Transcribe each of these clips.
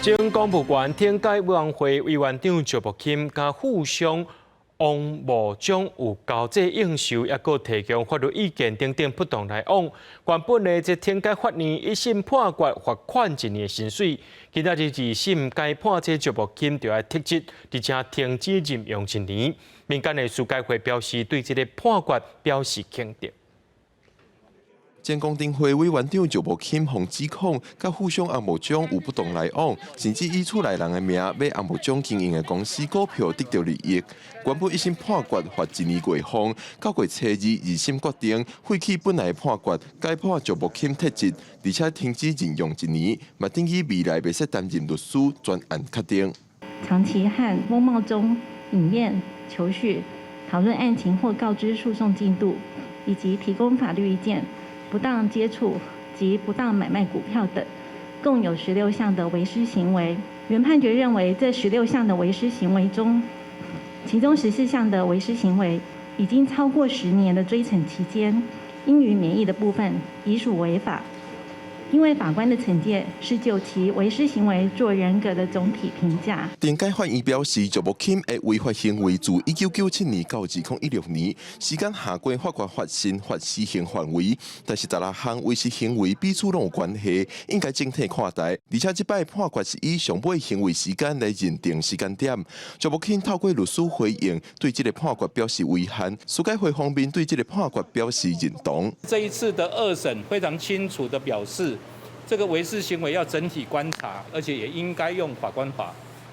前公务员天解委员会委员长赵木钦甲副相王部长有交际应酬，也阁提供法律意见等等不同来往。原本的这天解法院一审判决罚款1年的薪水，今仔日2审该判这赵木钦就要撤职，而且停止任用1年。民间的司改会表示对这个判决表示肯定。前公听会委员长赵木钦互指控，甲副相王部长有不当来往，甚至以厝内人的名买王部长经营的公司股票得到利益。原本一审判决罚1年过风，到过初二2审决定废弃本来判决，改判赵木钦撤职，而且停止任用1年，嘛等于未来袂使担任律师，专案确定。长期和翁茂忠饮宴、求叙、讨论案情或告知诉讼进度，以及提供法律意见。不当接触及不当买卖股票等，共有16项的违失行为。原判决认为，这16项的违失行为中，其中14项的违失行为已经超过10年的追惩期间，应予免役的部分已属违法。因为法官的惩戒是就其违失行为做人格的总体评价。电解法院表示，赵木钦的违法行为自1997年到2016年，时间下过法官发现罚死刑范围，但是16项违失行为彼此拢有关系，应该整体看待。而且这摆判决是以上尾行为时间来认定时间点。赵木钦透过律师回应，对这个判决表示遗憾。司改会方面对这个判决表示认同。这一次的2审非常清楚地表示，这个违失行为要整体观察，而且也应该用法官法。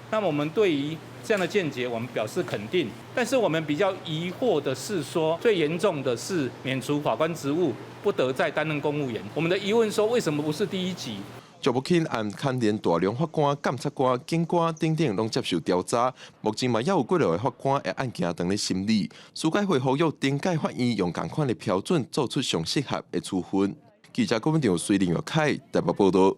那么我们对于这样的见解，我们表示肯定。但是我们比较疑惑的是说，最严重的是免除法官职务，不得再担任公务员。我们的疑问说，为什么不是第1级？赵木钦案牵连大量法官、检察官、警官等等拢接受调查，目前嘛也有几落个法官的案件等咧审理。司改会呼吁电解法院用同款的标准做出上适合的处分。记者郭文祥、水林耀凯台北报道。